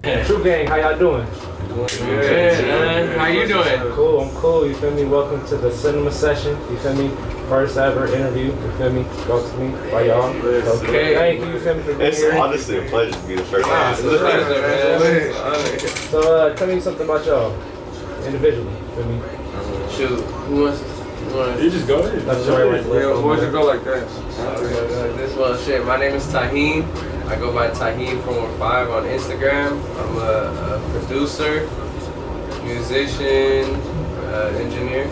TrueGang, how y'all doing? Good, man. How you doing? Cool, I'm cool, you feel me? Welcome to the cinema session, you feel me? First ever interview, you feel me? Brought to me by y'all. Okay. Thank you, feel me, for being It's here. honestly a pleasure to be the first Ah, one. it's a pleasure, man. So, tell me something about y'all, individually, you feel me? Shoot, who wants to? You just go ahead. That's right, right, Yeah, why don't you go like that? This one, shit. My name is Taheen. I go by Taheen415 on Instagram. I'm a producer, musician, engineer.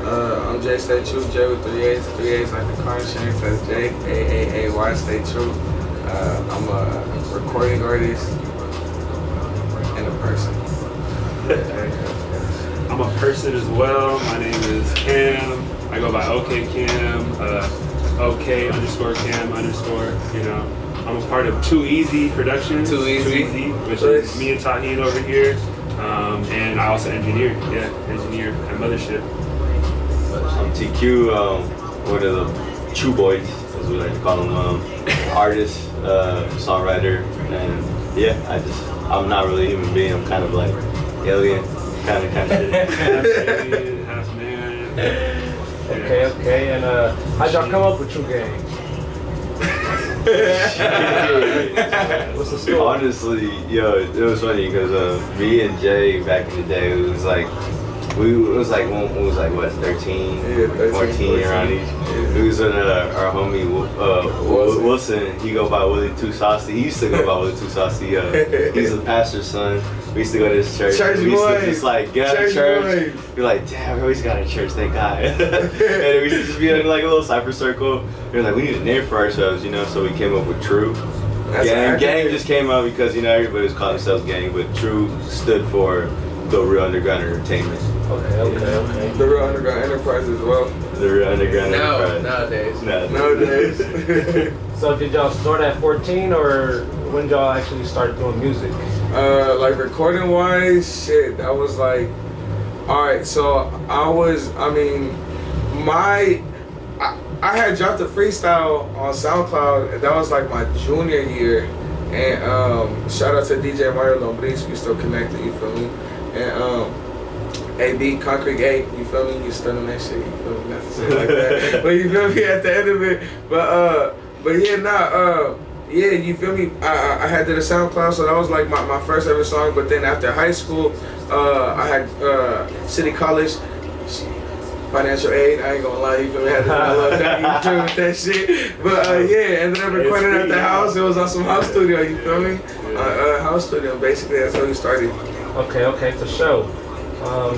I'm Jay Stay True, Jay with 3 A's. 3 A's like the car insurance, that's Jay. AAAY Stay True. I'm a recording artist and a person. I'm a person as well. My name is Cam. I go by OK Cam, OK_Cam_. You know, I'm a part of Too Easy Productions. Too Easy, which is me and Taheen over here. And I also engineer at Mothership. I'm TQ, one of the True Boys, as we like to call them, artist, songwriter, and yeah, I'm not really a human being. I'm kind of like alien. Kind of shit. Half alien, half man. Okay, and how'd y'all come up with TrueGang? What's the story? Honestly, yo, it was funny because me and Jay back in the day, it was like what, 13, 14 around these. We was with our homie Wilson. He go by Willie Too Saucy. He used to go by Willie Too Saucy. He's a pastor's son. We used to go to his church. We used to just like get out of church. Be like, damn, bro, he's got a church, thank God. And we used to just be in like a little cypher circle. We were like, we need a name for ourselves, you know. So we came up with True. Gang just came out because, you know, everybody was calling themselves Gang, but True stood for the Real Underground Entertainment. Okay. The Real Underground Enterprise as well. The Real Underground Enterprise. Nowadays. So did y'all start at 14 or when did y'all actually start doing music? Like recording wise, shit, that was like, alright, so I had dropped a freestyle on SoundCloud, and that was like my junior year. And shout out to DJ Mario Lombris, we still connected, you feel me? And AB, Concrete 8, you feel me? You still on that shit, you feel me? Not to say it like that. But you feel me at the end of it. But yeah, you feel me? I had did a SoundCloud, so that was like my first ever song. But then after high school, I had City College, financial aid. I ain't gonna lie, you feel me? I had to do my little thing, you feel me, with that shit. But yeah, ended up recording at the house. It was on some house studio, you feel me? House studio, basically, that's how we started. Okay, for sure.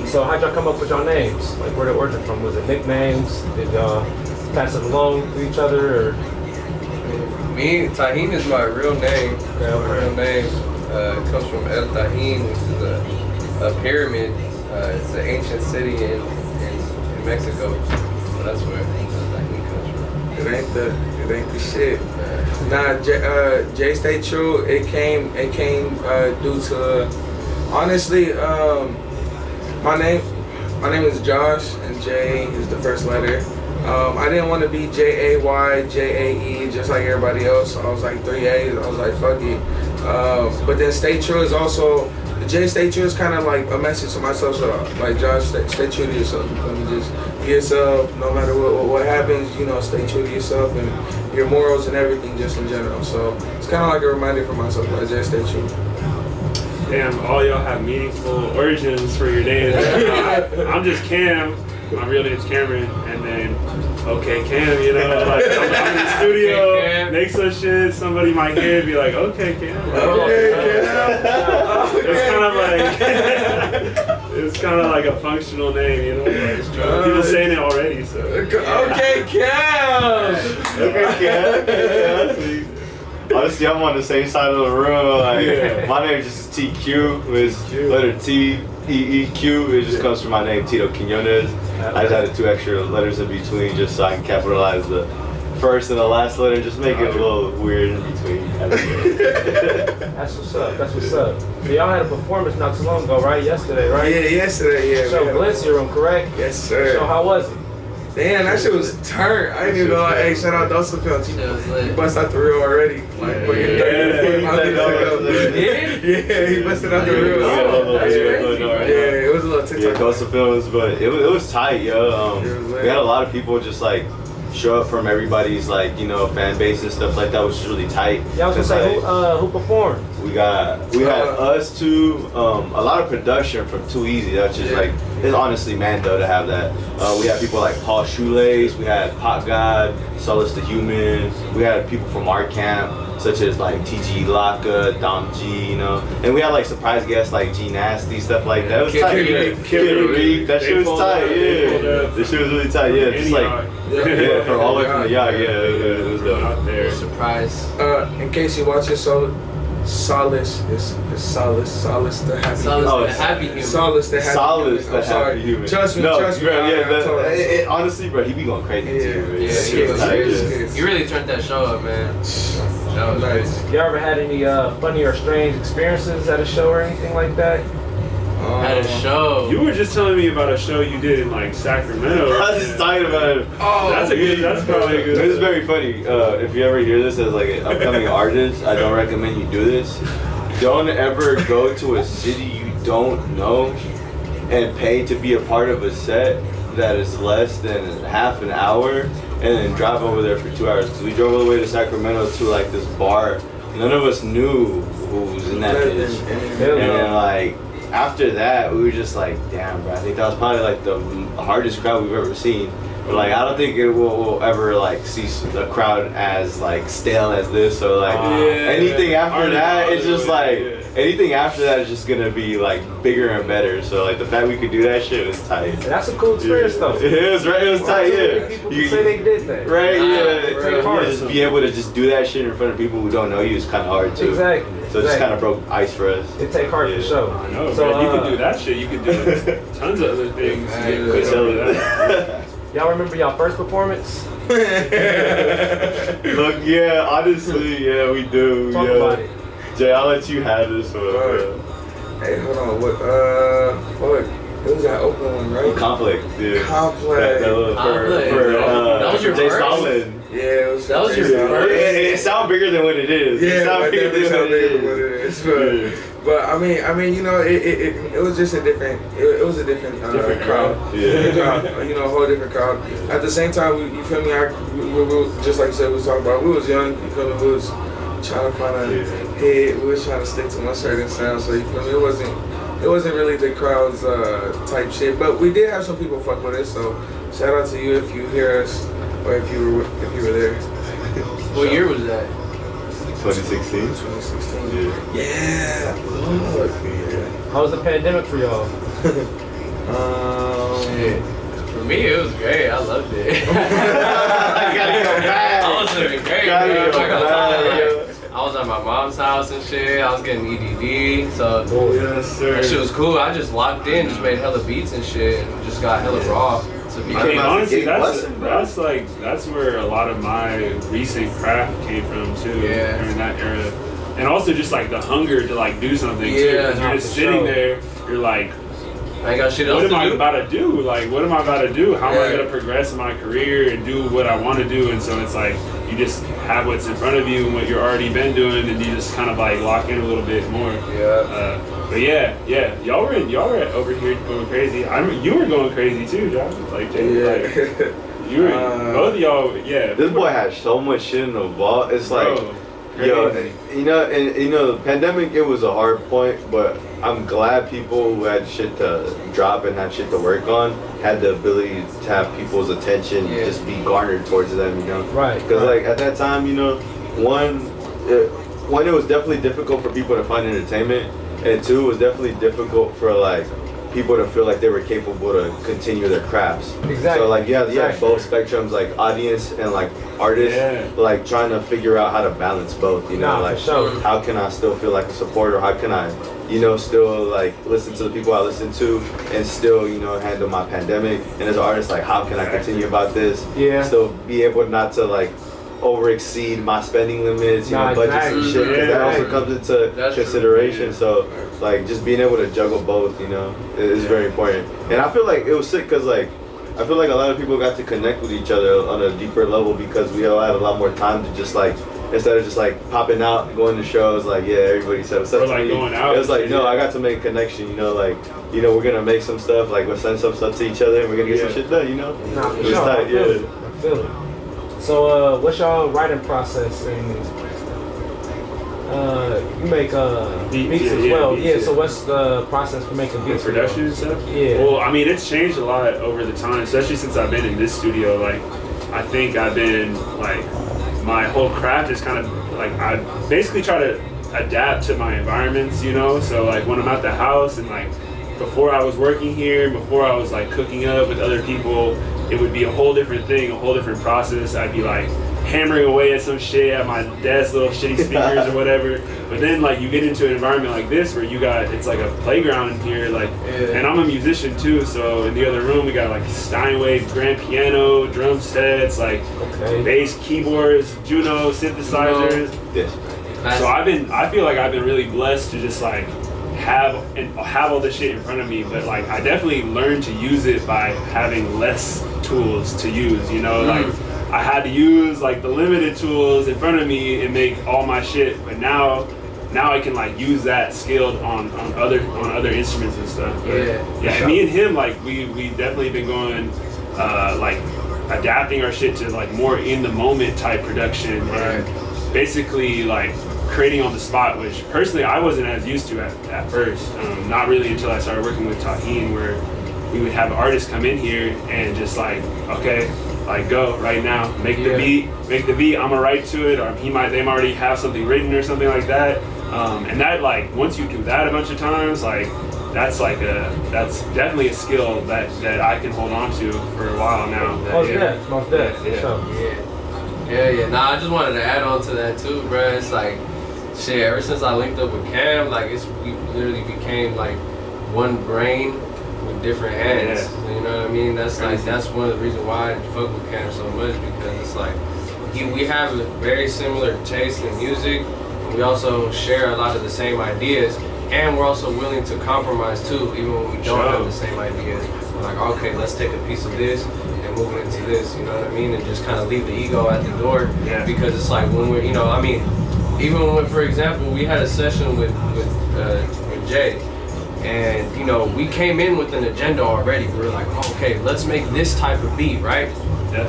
So how'd y'all come up with your names? Like where the origin from? Was it nicknames? Did y'all pass it along to each other or? Me, Taheen is my real name. Okay. My real name it comes from El Tahin, which is a pyramid. It's an ancient city in Mexico. So that's where El Tahin comes from. It ain't the shit. Nah, Jay Stay True. It came due to honestly, my name is Josh, and J is the first letter. I didn't want to be JAY, just like everybody else. So I was like 3 A's. I was like, fuck it. But then Stay True is also, J Stay True is kind of like a message to myself. So like, Josh, stay true to yourself. You feel me? Just be yourself, no matter what happens. You know, stay true to yourself and your morals and everything, just in general. So it's kind of like a reminder for myself, like J Stay True. Damn, all y'all have meaningful origins for your names. I'm just Cam. My real name's Cameron, and then OK Cam, you know, like I'm in the studio, make some shit, somebody might hear it, be like, OK Cam. It's kind of like a functional name, you know. Like, people saying it already, so. OK Cam. Honestly, I'm on the same side of the room. Like, my name is just TQ, with letter T, E-E-Q. It just comes from my name, Tito Quinones. I just added 2 extra letters in between just so I can capitalize the first and the last letter, just make it a little weird in between. That's what's up. So y'all had a performance not too long ago, right? Yesterday, right? Yeah, yesterday, yeah. So Valencia Room, correct? Yes, sir. So how was it? Damn, that shit was turned. I didn't even know. Hey, shout out Dawson Fields. You bust out the real already. Like, Yeah, he busted out the real. Yeah, it was a little TikTok. Yeah, Coastal Films, but it was tight, yo. We had a lot of people just like show up from everybody's like fan base and stuff like that, which is really tight. Yeah, I was gonna say who performed? We had us two, a lot of production from Too Easy. That's just like, it's honestly man though to have that. We had people like Paul Shoelace, we had Pop God, Solace the Human, we had people from our camp such as like TG Laka, Dom G, and we had like surprise guests like G Nasty, stuff like that. It was tight. Kid Reek, that shit was tight. Yeah, this shit was really tight. Yeah, just like from all the way from the yard. Yeah, it was dope. Out there. Surprise. In case you watch it, Solace is Solace the happy Solace the happy human. Solace the happy Solace human. the I'm sorry. happy human. Trust me. Yeah, honestly, bro, he be going crazy too. He really turned that show up, man. That was nice. You ever had any funny or strange experiences at a show or anything like that? At a show. You were just telling me about a show you did in like Sacramento. I was just talking about it. Oh, That's probably a good. This is very funny. If you ever hear this as like an upcoming artist, I don't recommend you do this. Don't ever go to a city you don't know and pay to be a part of a set that is less than half an hour and then drive over there for 2 hours. Because we drove all the way to Sacramento to like this bar. None of us knew who was in that bitch. And then like, after that, we were just like, damn, bro. I think that was probably like the hardest crowd we've ever seen. But like, I don't think we'll ever like see a crowd as like stale as this. So like, anything after that, it's just like anything after that is just gonna be like bigger and better. So like, the fact we could do that shit was tight. And that's a cool experience though. It was right. It was tight. Yeah. People can say they did that. Right. Bro. Yeah. Just be able to just do that shit in front of people who don't know you is kind of hard too. Exactly. So it just kind of broke ice for us. It take heart for sure. I know, So, man. You could do that shit. You could do tons of other things. Y'all remember y'all first performance? Look, yeah, honestly, yeah, we do. Talk about it. Jay, I'll let you have this one. Hey, hold on. What? Fuck. It was that open one, right? Conflict, dude. Conflict. That was your Jay first? Stalin. Yeah, it was. That was your first? It sounds bigger than what it is. Yeah, it sounds but bigger definitely than what bigger it than what is. it is. But I mean, it was just a different. It was a different crowd. Yeah. Different crowd. A whole different crowd. At the same time, you feel me? We just like you said, we was talking about. We was young. You feel me? We was trying to find a head. We was trying to stick to one certain sound. So you feel me? It wasn't really the crowd's type shit. But we did have some people fuck with us. So shout out to you if you hear us or if you were there. What year was that? 2016. 2016. Yeah. How was the pandemic for y'all? For me, it was great. I loved it. I gotta go back. I was living great, Gotta man. go I'm not gonna back. lie. I was at my mom's house and shit. I was getting EDD, so Yes, sir. that shit was cool. I just locked in, just made hella beats and shit, and just got hella raw. To be I mean, honestly, Blessing, bro. that's where a lot of my recent craft came from too. Yeah. During that era, and also just like the hunger to like do something too. Yeah, Because you're just sitting there, you're like, I ain't got shit else what to am I do. about to do? Like, what am I about to do? How am I Yeah. gonna progress in my career and do what I want to do? And so it's like you just have what's in front of you and what you're already been doing, and you just kind of like lock in a little bit more. Yeah. But y'all were over here going crazy. You were going crazy too, John. Like, Jay, like you were both of y'all. Yeah. This boy has so much shit in the vault. It's like, Bro, the pandemic, it was a hard point, but I'm glad people who had shit to drop and had shit to work on had the ability to have people's attention just be garnered towards them, Right. Because like at that time, one, it was definitely difficult for people to find entertainment, and two, it was definitely difficult for like people to feel like they were capable to continue their crafts. Exactly. So like you have Exactly. both spectrums, like audience and like artists, like trying to figure out how to balance both. Nah, like for sure. how can I still feel like a supporter? How can I, still like listen to the people I listen to and still, handle my pandemic? And as an artist, like how can I continue about this? Yeah. Still be able not to like over exceed my spending limits, budgets and shit. 'Cause that also comes into consideration. So like just being able to juggle both, is very important. And I feel like it was sick because like I feel like a lot of people got to connect with each other on a deeper level because we all had a lot more time to just like instead of just like popping out, going to shows, like yeah, everybody said what's up Or to like me. going out. It was like no, I got to make a connection, you know, like we're gonna make some stuff, like we'll send some stuff to each other, and we're gonna get some shit done, you know. Nah, for It was sure. tight, I feel it. I feel it. So, what's y'all writing process? And you make beats as well. Beats, Yeah. So, what's the process for making beats? The production and stuff? Yeah. Well, I mean, it's changed a lot over the time, especially since I've been in this studio. Like, I think I've been, like, my whole craft is kind of, like, I basically try to adapt to my environments, you know? So, like, when I'm at the house and, like, before I was working here, before I was, like, cooking up with other people, it would be a whole different thing, a whole different process. I'd be, like, hammering away at some shit at my dad's little shitty speakers or whatever. But then like you get into an environment like this where you got, it's like a playground in here, like, and I'm a musician too. So in the other room we got like Steinway grand piano, drum sets, like bass, keyboards, Juno synthesizers. Yes. So I feel like I've been really blessed to just like have all this shit in front of me, but like I definitely learned to use it by having less tools to use, you know, like I had to use like the limited tools in front of me and make all my shit, but now I can like use that skill on other instruments and stuff. But, yeah. Me and him, like we definitely been going like adapting our shit to like more in the moment type production and basically like creating on the spot, which personally I wasn't as used to at first. Not really until I started working with Taheen, where we would have artists come in here and just like, okay, like go right now, make the beat, I'm gonna write to it, or they might already have something written or something like that. And that like, once you do that a bunch of times, like that's definitely a skill that I can hold on to for a while now. Most definitely. Yeah. Nah, I just wanted to add on to that too, bro. It's like, shit, ever since I linked up with Cam, like we literally became like one brain with different hands. You know what I mean? That's like, that's one of the reasons why I fuck with Cam so much, because it's like we have a very similar taste in music. We also share a lot of the same ideas, and we're also willing to compromise too, even when we don't have the same ideas. We're like, okay, let's take a piece of this and move it into this, you know what I mean? And just kind of leave the ego at the door, because it's like when we're, you know, I mean, even when, for example, we had a session with Jay, and you know, we came in with an agenda already. We were like, okay, let's make this type of beat, right?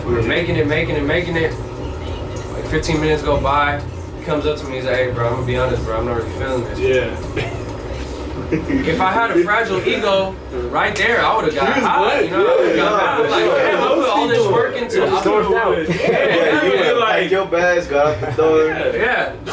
We were making it. Like 15 minutes go by, he comes up to me, he's like, hey bro, I'm gonna be honest, bro, I'm not really feeling this. If I had a fragile ego right there, I would have got hot, you know? I would have got mad. Like, damn, I put all this work into it. Like your bags got out the door.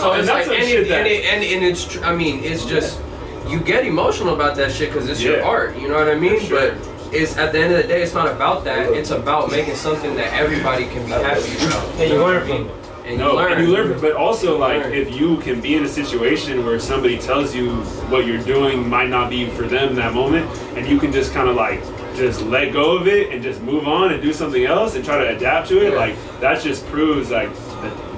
So it's like, and it's, I mean, it's just, you get emotional about that shit because it's your art, you know what I mean? But it's, at the end of the day, it's not about that. It's about making something that everybody can be happy about. And you learn from it. And you learn, but also like if you can be in a situation where somebody tells you what you're doing might not be for them that moment, and you can just kind of like just let go of it and just move on and do something else and try to adapt to it, like that just proves like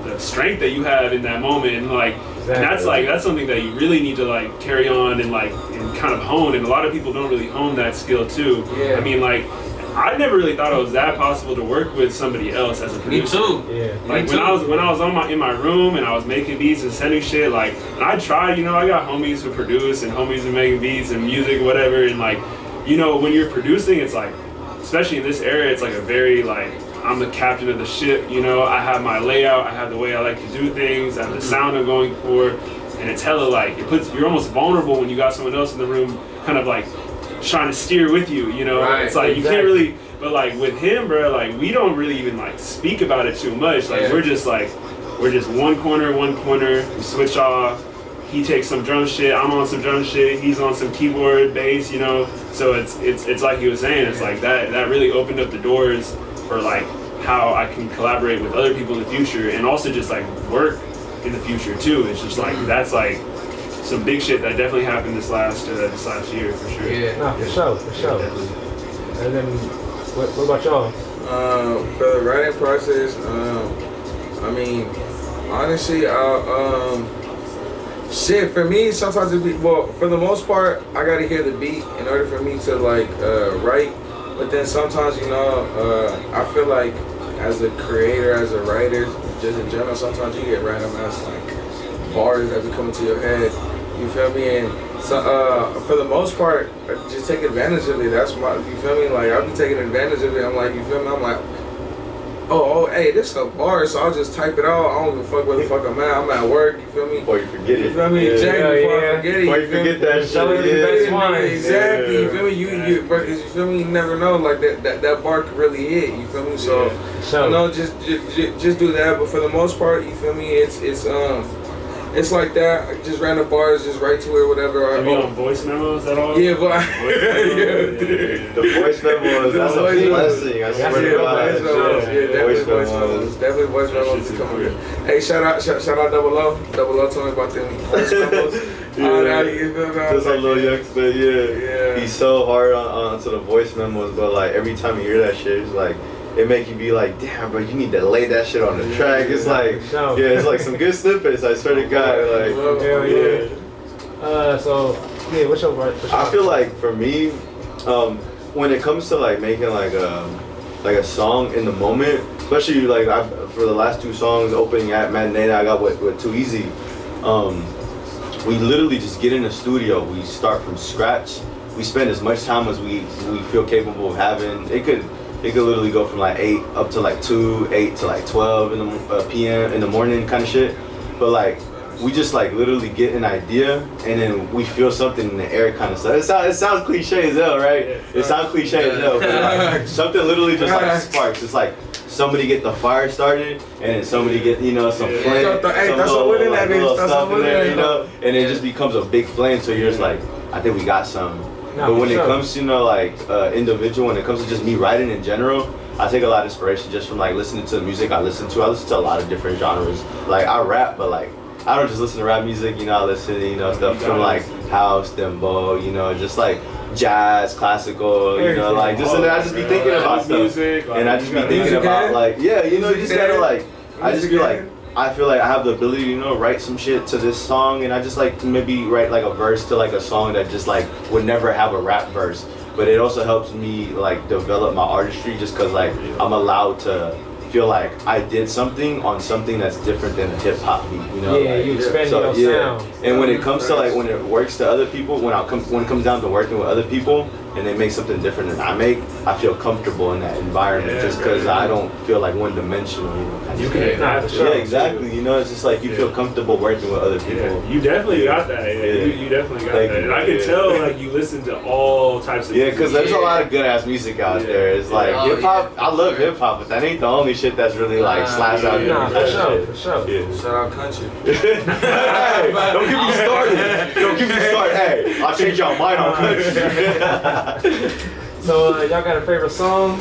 the strength that you have in that moment, and like and that's something that you really need to like carry on and like and kind of hone, and a lot of people don't really hone that skill too. I mean, like I never really thought it was that possible to work with somebody else as a producer. Me too. Like when I was in my room and I was making beats and sending shit, like, and I tried, you know, I got homies who produce and homies who making beats and music, whatever, and like, you know, when you're producing, it's like, especially in this area, it's like a very like, I'm the captain of the ship, you know, I have my layout, I have the way I like to do things, I have the sound I'm going for, and it's hella like, you're almost vulnerable when you got someone else in the room kind of like trying to steer with you, you know? It's like, you can't really, but like with him, bro, like we don't really even like speak about it too much. Like we're just one corner, we switch off, he takes some drum shit, I'm on some drum shit, he's on some keyboard, bass, you know? So it's like he was saying, it's like that really opened up the doors for like how I can collaborate with other people in the future, and also just like work in the future too. It's just like, that's like some big shit that definitely happened this last year for sure. For sure. And then what about y'all? For the writing process, I mean, honestly, shit, for me, sometimes it be, well, for the most part, I gotta hear the beat in order for me to like write. But then sometimes, you know, I feel like as a creator, as a writer, just in general, sometimes you get random ass like bars that be coming to your head. You feel me? And so for the most part, just take advantage of it. That's my, you feel me? Like I'll be taking advantage of it. I'm like, you feel me? I'm like, oh, hey, this is a bar, so I'll just type it out. I don't give a fuck where the fuck I'm at. I'm at work, you feel me? Before you forget it. You feel me? Yeah. Exactly, before I forget it. Before you forget that shit. Yeah. Exactly, Yeah. you feel me? You feel me? You never know, like that bar could really hit, you feel me? So, you know, just do that. But for the most part, you feel me? It's like that, just random bars, just right to it, whatever. Are you on voice memos at all? Yeah, but The voice memos, that's a blessing. I swear to God. Definitely voice memos is coming good. Hey, shout out Double O. Double O told me about them voice memos. Just a little youngster, yeah. He's so hard onto the voice memos, but like every time you hear that shit, it's like, it make you be like, damn, bro, you need to lay that shit on the track. It's like, it's like some good snippets. I swear to God, like, hell yeah. What's your I feel like for me, when it comes to like making like a song in the moment, especially like for the last two songs opening at Matinee that I got with Too Easy, we literally just get in the studio. We start from scratch. We spend as much time as we feel capable of having. It could literally go from like 8 up to like 2, 8 to like 12 in the p.m. in the morning kind of shit. But like we just like literally get an idea and then we feel something in the air kind of stuff. It sounds cliche as hell, right? It sounds cliche as hell, but like something literally just like sparks. It's like somebody get the fire started and then somebody get, you know, some flame, some little stuff in there, you know, and it just becomes a big flame. So you're just like, I think we got some. But when it comes to, you know, like individual, when it comes to just me writing in general, I take a lot of inspiration just from like listening to the music I listen to. I listen to a lot of different genres. Like I rap, but like I don't just listen to rap music, you know, I listen to, you know, stuff from like house, dembo, you know, just like jazz, classical, you know, like just, and I just be thinking about stuff. Music, and I just be thinking about like, yeah, you know, you just gotta like, I just be like, I feel like I have the ability to, you know, write some shit to this song, and I just like maybe write like a verse to like a song that just like would never have a rap verse. But it also helps me like develop my artistry just cause like I'm allowed to feel like I did something on something that's different than a hip hop beat, you know? Yeah, like, you expand your sound. And when it comes to like when it works to other people, when it comes down to working with other people and they make something different than I make, I feel comfortable in that environment just because I don't feel like one dimensional, you know? You can yeah, exactly. You know, it's just like you feel comfortable working with other people. Yeah. You definitely got that. Yeah. You definitely got that. And I can tell like you listen to all types of music. Yeah, because there's a lot of good ass music out there. It's like hip hop. I love hip hop, but that ain't the only shit that's really like slash out there. Nah, for sure. Yeah. Shout out country. Hey, don't get me started. Don't get me started. Hey, I'll change y'all mind on country. So y'all got a favorite song?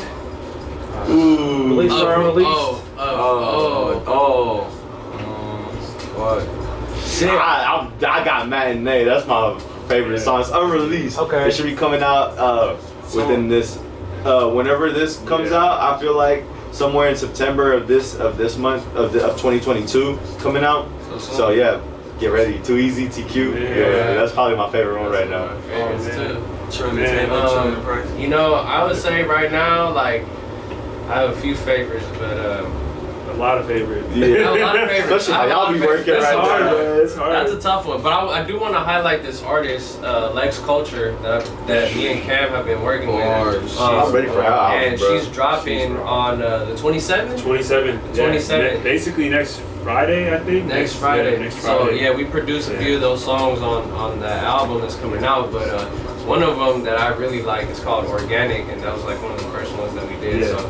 Ooh. Release or unreleased? What? Shit, I got Matinee. That's my favorite song. It's unreleased. Okay. It should be coming out within this. Whenever this comes out, I feel like somewhere in September of this month of 2022 coming out. So yeah, get ready. Too Easy, TQ. Yeah, that's probably my favorite one right now. You know, I would say right now, like, I have a few favorites, but a lot of favorites. Yeah, a lot of favorites. Especially how y'all be working right now. It's hard. That's a tough one, but I do want to highlight this artist, Lex Culture, that me and Cam have been working with. I'm ready for her album, and bro. she's dropping on the 27th. 27th. 27th. Basically next Friday, I think. Next Friday. Yeah, next Friday. So yeah, we produced a few of those songs on the album that's coming out, but one of them that I really like is called Organic, and that was like one of the first ones that we did. Yeah. So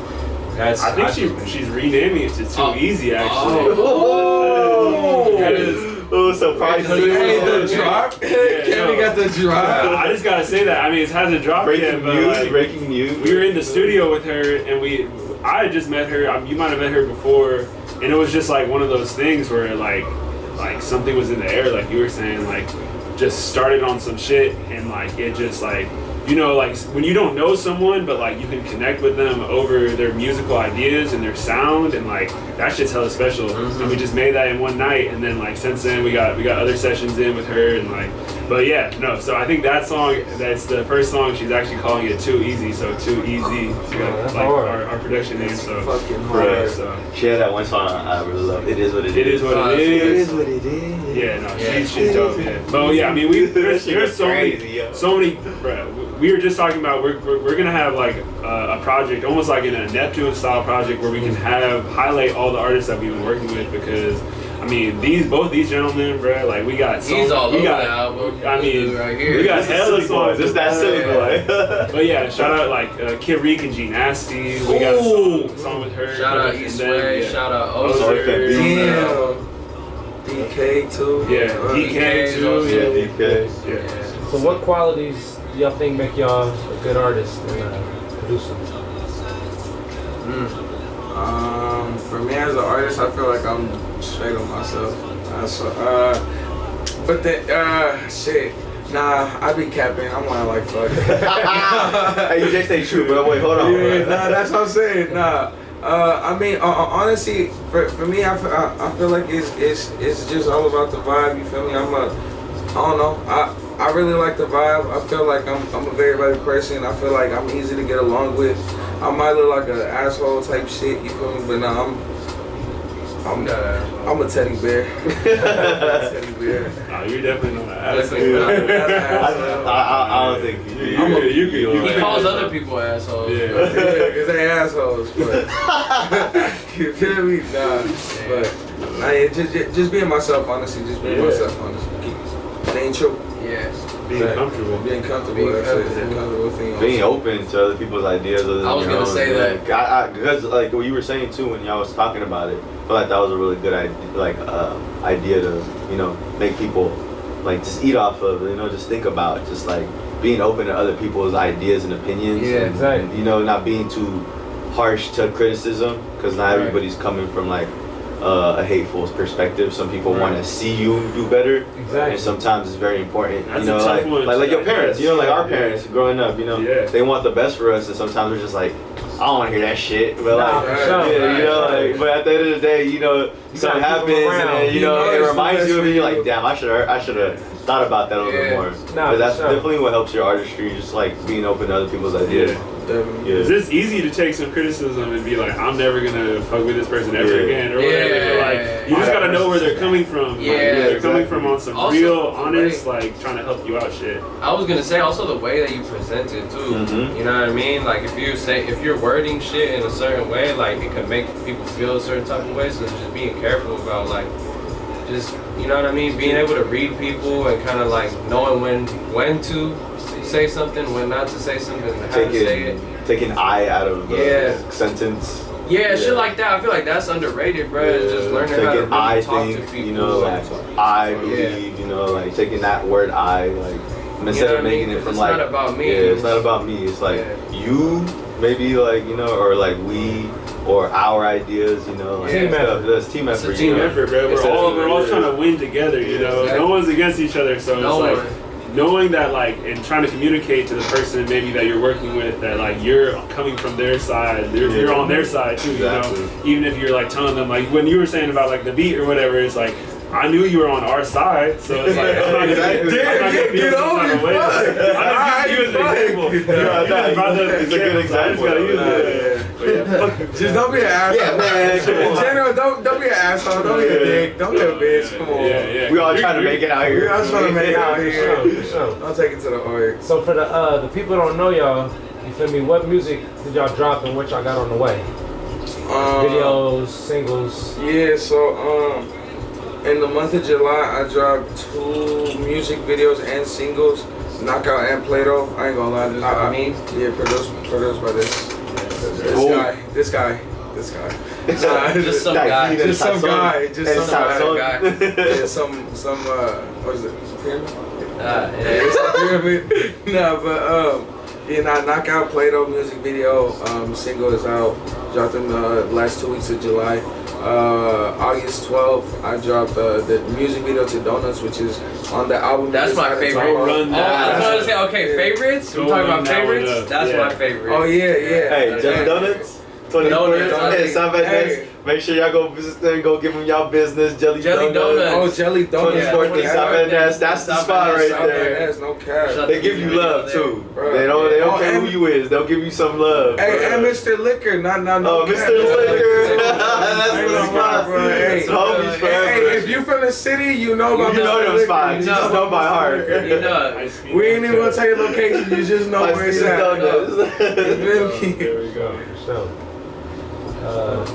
that's I think she's renaming it to Too Easy actually. Oh, surprise! Hey, the drop. Kevin got the drop. I just gotta say that. I mean, it hasn't dropped yet, but like, breaking news. we were in the studio with her, and I had just met her. You might have met her before, and it was just like one of those things where like something was in the air, like you were saying, like just started on some shit, and like it just like you know, like when you don't know someone, but like you can connect with them over their musical ideas and their sound, and like that shit's hella special. And we just made that in one night, and then like since then we got other sessions in with her, and like, but yeah, no. So I think that song, that's the first song. She's actually calling it Too Easy, so Too Easy, like our production name. So fucking hard. So She had that one song I really love. It is what it is. it is what it It is. is what it is. Yeah, no, she's dope. Yeah, but yeah, I mean, there's so many, bro. We were just talking about we're gonna have like a project, almost like in a Neptune style project, where we can highlight all the artists that we've been working with, because I mean both these gentlemen, bro, like we got He's all over the album. I mean, right here. we got hella songs. Just that silly boy. But yeah, shout out like Kid Reek and G Nasty. We got a song with her. Shout out and East then, Way. yeah. Shout out Ozark. Ozark. Damn. DK too. Yeah, DK too. Yeah, DK. Yeah. So what qualities do y'all think make y'all a good artist and producer? For me as an artist, I feel like I'm straight on myself. But then, shit. Nah, I be capping. I'm like fuck. Hey, you just stay true, bro. Wait, hold on. Yeah, nah, that's what I'm saying. Nah. I mean, honestly, for me, I feel like it's just all about the vibe. You feel me? I don't know. I really like the vibe. I feel like I'm a very loving person. I feel like I'm easy to get along with. I might look like an asshole type shit. You feel me? But nah, I'm a teddy bear. Teddy bear. Oh, you're definitely not an Definitely asshole. not. I don't think you could. He calls other people assholes. Yeah. Because they assholes, but you feel me? Nah, but nah, just being myself, honestly. Just being myself, honestly. Staying true. Yeah. Being comfortable. Being comfortable. That's it. Being comfortable thing. Being open to other people's ideas. Other than I was your gonna own. say that. Like, because like what you were saying too when y'all was talking about it, I feel like that was a really good idea, like idea to make people like just eat off of, just think about, just like being open to other people's ideas and opinions. Yeah, and, exactly. Not being too harsh to criticism, because not everybody's coming from like a hateful perspective. Some people want to see you do better, Exactly. and sometimes it's very important. That's a tough one. like your parents, like our Yeah. parents growing up, they want the best for us, and sometimes we're just like, I don't want to hear that shit. But Nah, for sure. but at the end of the day, something happens, and then it reminds you of it. You're like, damn, I should have thought about that a little bit more. Nah, But that's for sure. definitely what helps your artistry, just like being open to other people's ideas. Definitely. It's just easy to take some criticism and be like, I'm never gonna fuck with this person ever again, or whatever. Yeah. Like, you just gotta know where they're coming from. Yeah, Like, they're exactly. coming from on some Also, real, honest, right. like trying to help you out shit. I was gonna say also the way that you present it too. Mhm. You know what I mean? Like if you're wording shit in a certain way, like it can make people feel a certain type of way. So just being careful about like, just you know what I mean, being able to read people and kind of like knowing when to say something, when not to say something, and how to say it. Taking I out of the Yeah. sentence. Yeah, shit like that. I feel like that's underrated, bro. It's just learning how to Taking really I talk think, to people. like I believe, like taking that word I, like instead what of I making mean? it from It's like not about me. Yeah, it's not about me. It's like you, maybe like or like we, or our ideas. Like Team effort. That's team It's a effort. Team effort, bro. We're all trying to win together. exactly. No one's against each other. So No it's one. like knowing that, like, and trying to communicate to the person maybe that you're working with that like you're coming from their side, you're on their side too. Exactly. Even if you're like telling them, like when you were saying about like the beat or whatever, it's like, I knew you were on our side, so it's like, I'm not Exactly. Get over it, fuck. I'm just using you as an example. It's a good example. I just gotta use it. But yeah, fuck. Just don't be an asshole. Yeah, man, come In on. general, don't be an asshole. Don't be a dick. Don't be a bitch. Come on. Yeah. We all trying to make it out We here. all trying to make it out For here. sure. Don't take it to the heart. So for the people that don't know y'all, you feel me? What music did y'all drop and what y'all got on the way? Videos, singles. Yeah, so in the month of July, I dropped 2 music videos and singles, Knockout and Play-Doh. I ain't gonna lie. Produced by me? Yeah, produced by this guy. Nah, just some guy. Just some guy. Just some guy. Yeah, some what is it? Pyramid? Yeah. It's a pyramid. Nah, but Knockout Play-Doh music video single is out. Dropped in the last 2 weeks of July. August 12th, I dropped the music video to Donuts, which is on the album. That's my favorite. Run that. I was trying to say, okay, favorites? We're talking about favorites? That's my favorite. Oh, yeah. Hey, Jelly Donuts? 24 Donuts. South Hey. Make sure y'all go visit them, go give them y'all business. Jelly Donuts. Oh, Jelly Donuts. 24th and South that's the spot right there. That's no cap. They give you love too. They don't care who you is. They'll give you some love. Hey, and Mr. Liquor, no. Oh, Mr. Liquor. That's the spot, bro. Hey, homies forever. Hey, if you from the city, you know about You know Mr. them Liquor. spots. You just know by heart. You know. We ain't even gonna tell you location. You just know where it's at. There we go.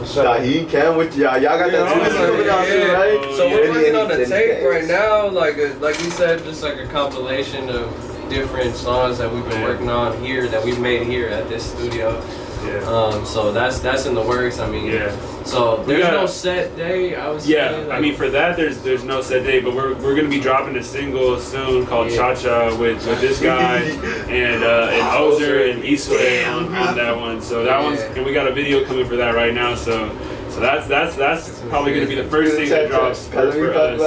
So, He can with y'all. Y'all got that too coming out soon, right? So we're working on the Any tape days. right now, like you said, just like a compilation of different songs that we've been working on here, that we've made here at this studio. Yeah. So that's in the works. I mean, so there's no set day. I was saying, like, I mean for that there's no set date, but we're gonna be dropping a single soon called Cha Cha with this guy and Ozer and Iswe on that one. So that one's, and we got a video coming for that right now. So that's probably gonna be the first thing that drops for us.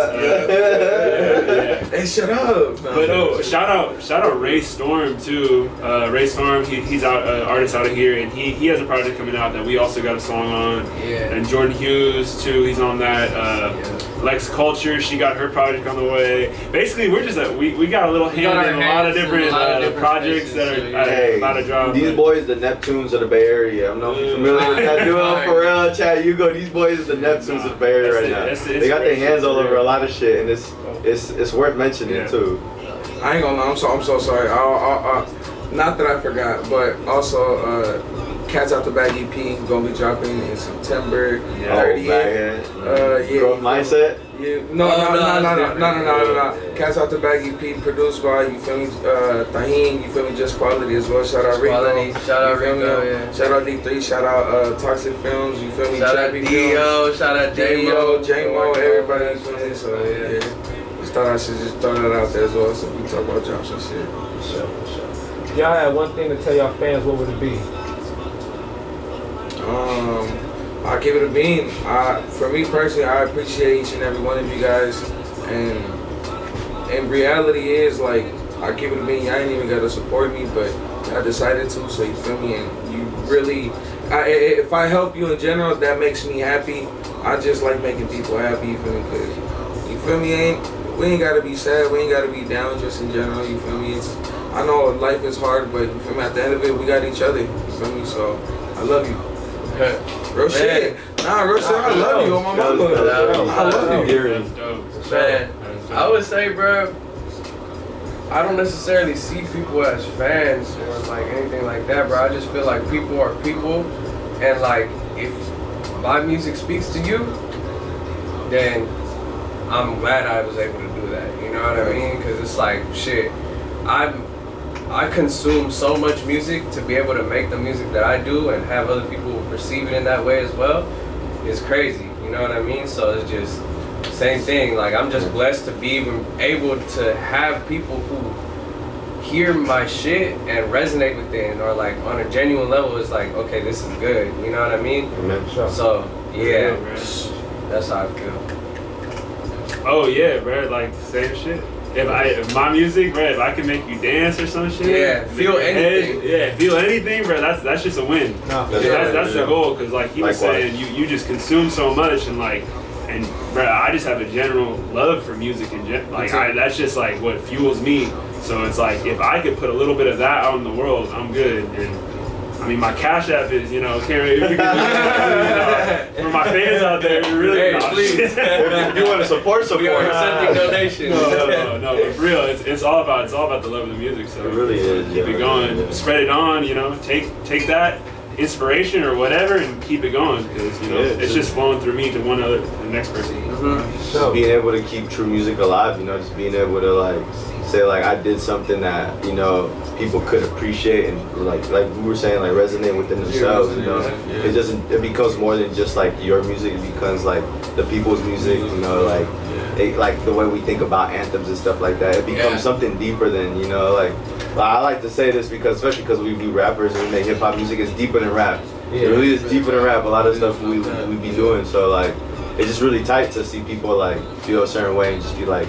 Hey, shut up. But shout out Ray Storm too. Ray Storm, he's out artist out of here, and he has a project coming out that we also got a song on. And Jordan Hughes too, he's on that. Lex Culture, she got her project on the way. Basically, we're just we got a little hand in a lot of different projects that are about to drop. These boys, the Neptunes of the Bay Area. I don't know if you're familiar with that duo. For real, Chad, you go. These boys are the Neptunes of the Bay Area right now. They got their hands all over a lot of shit, and it's worth mentioning too. I ain't gonna lie, I'm so sorry. Not that I forgot, but also Cats Out the Bag EP gonna be dropping in September 30th. Growth Mindset. No. Cats Out the Bag EP produced by, you feel me, Tahin, you feel me, Just Quality as well. Shout out Rico. Shout out Rico, Shout out D3, shout out Toxic Films, you feel me, shout out Dio, shout out J-Mo, everybody, you feel me, so just thought I should just throw that out there as well, so we talk about drops and shit. If y'all had one thing to tell y'all fans, what would it be? I'll give it a bean. For me personally, I appreciate each and every one of you guys, and reality is like, I give it a bean. Y'all ain't even gotta support me, but I decided to, so you feel me, and you really, if I help you in general, that makes me happy. I just like making people happy, you feel me, cause you feel me, we ain't gotta be sad, we ain't gotta be down just in general, you feel me. I know life is hard, but you feel me, at the end of it, we got each other, you feel me, so I love you. Real shit. Real shit. I love you on my mama. I love you. Man, I would say, bro, I don't necessarily see people as fans or like anything like that, bro. I just feel like people are people, and like if my music speaks to you, then I'm glad I was able to do that. You know what I mean? Because it's like, shit, I consume so much music to be able to make the music that I do and have other people perceive it in that way as well is crazy, you know what I mean? So it's just same thing, like I'm just blessed to be even able to have people who hear my shit and resonate with it, or like on a genuine level, it's like, okay, this is good, you know what I mean? So yeah, that's how I feel. Oh yeah, bro, like same shit. If my music, bro, if I can make you dance or some shit, feel anything. Feel anything, bro. That's just a win. That's the goal, because like he was saying, you just consume so much, and bro, I just have a general love for music and that's just like what fuels me. So it's like if I could put a little bit of that out in the world, I'm good. And I mean, my Cash App is, for my fans out there, really, please. If you want to support, we are accepting donations. No, but for real, it's all about the love of the music. So it really is. Keep it going, spread it on. Take that inspiration or whatever and keep it going, because it's just flowing through me to the next person. Just being able to keep true music alive, just being able to like say like I did something that people could appreciate and like we were saying, like resonate within themselves. It becomes more than just like your music. It becomes like the people's music. Like the way we think about anthems and stuff like that. It becomes something deeper than I like to say this because especially because we rappers and we make hip hop music, it's deeper than rap. It really is deeper than rap. A lot of stuff we be doing. So like, it's just really tight to see people like feel a certain way and just be like,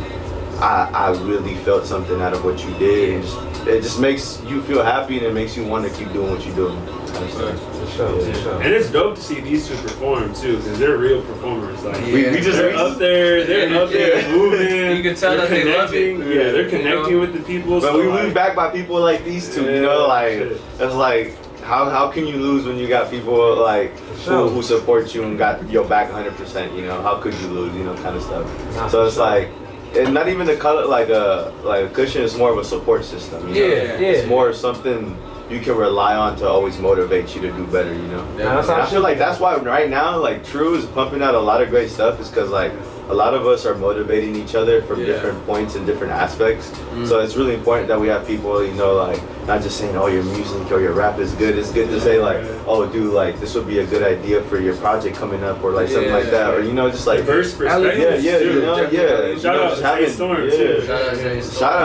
I really felt something out of what you did, and it just makes you feel happy and it makes you want to keep doing what you're doing. Kind of stuff. For sure. And it's dope to see these two perform too, because they're real performers. Like We just they're up there moving. You can tell that they love it. Yeah, they're connecting with the people. But so we like, backed by people like these two, you know, like it's like how can you lose when you got people like who support you and got your back 100%, you know? How could you lose, you know, kind of stuff. So it's like, and not even the color like a cushion, it's more of a support system, you know? It's more something you can rely on to always motivate you to do better, you know? And I feel like that's why right now, like True is pumping out a lot of great stuff, is because like a lot of us are motivating each other from different points and different aspects. So it's really important that we have people, you know, like not just saying, oh, your music or your rap is good. It's good to say like, oh, dude, like this would be a good idea for your project coming up, or like something like that, or you know, just like diverse perspectives. you know, Shout out to Zay Storm too. Shout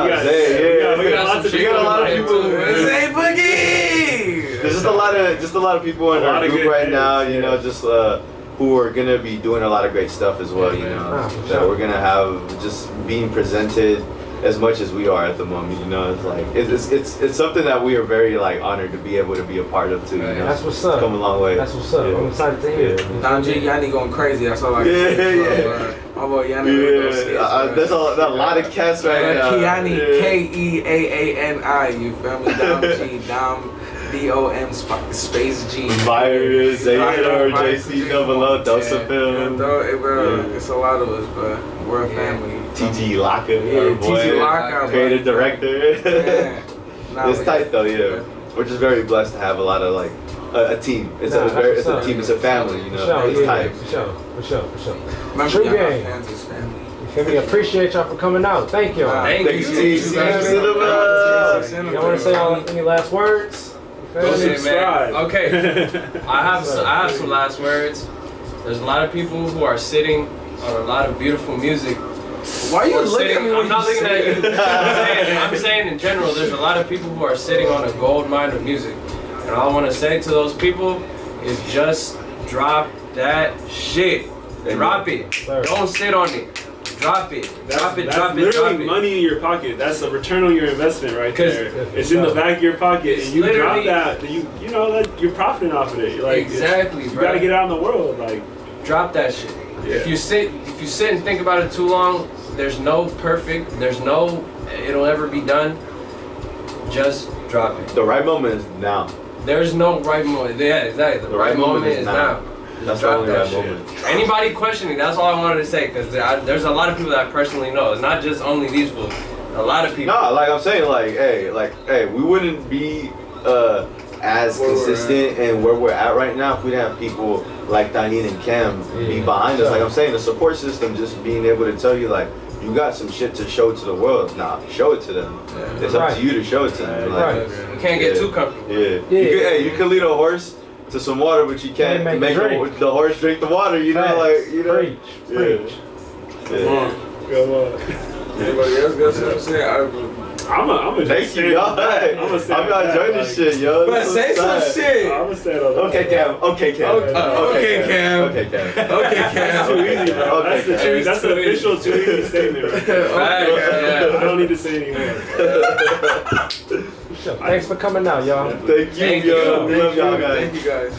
out Zay. We got a lot of people. Zay Boogie. There's just a lot of people in our group right now, you know, just who are gonna be doing a lot of great stuff as well, you know, that we're gonna have just being presented as much as we are at the moment, you know. It's like it's something that we are very like honored to be able to be a part of too, you know. That's what's up. It's come a long way. That's what's up. I'm excited to hear. Dom G, Yanni going crazy. That's all I can say. My boy Yanni with those skits, there's a lot of cats right now. Keani, Keaani, you feel me? Dom G, Dom. DOM space G. Virus, Zator, JC Double O, Dosafil. It's a lot of us, but we're a family. TG Locka, TG Locka, creative director. It's tight though, yeah. We're just very blessed to have a lot of like a team. It's a team. It's a family, you know. It's tight. For sure. TrueGang. Fans is family. You feel me? Appreciate y'all for coming out. Thank y'all. Thank you. Cinema. Y'all want to say any last words? Bullshit, man. Okay, I have some last words. There's a lot of people who are sitting on a lot of beautiful music. Why are you looking at me? I'm not looking at you. I'm saying in general, there's a lot of people who are sitting on a gold mine of music. And all I want to say to those people is just drop that shit. Drop it. Don't sit on it. Drop it. Drop it. Literally money in your pocket. That's a return on your investment right there. It's in the back of your pocket, and you drop that. You know that you're profiting off of it. Like, exactly. You gotta get out in the world. Like, drop that shit. Yeah. If you sit and think about it too long, there's no perfect. There's no it'll ever be done. Just drop it. The right moment is now. There's no right moment. Yeah, exactly. The right moment is now. That's the only right moment. Anybody questioning, that's all I wanted to say, because there's a lot of people that I personally know. It's not just only these fools. A lot of people. No, like I'm saying, hey, we wouldn't be as consistent and where we're at right now if we didn't have people like Diane and Cam be behind us. Like I'm saying, the support system, just being able to tell you like, you got some shit to show to the world. Nah, show it to them. It's up to you to show it to them. Like, you can't get too comfortable. You can lead a horse to some water, but you can't make the horse drink the water. You know, like Preach. Come on. Anybody else got something to say? I'm a thank you, y'all. I'm gonna enjoy this shit, yo. But say some shit. I'm gonna say it all. Okay, Cam. Okay, Cam. That's too easy, bro. That's the official too easy statement. Right? I don't need to say anymore. Thanks for coming out, y'all. Thank you, yo. Love y'all guys. Thank you guys.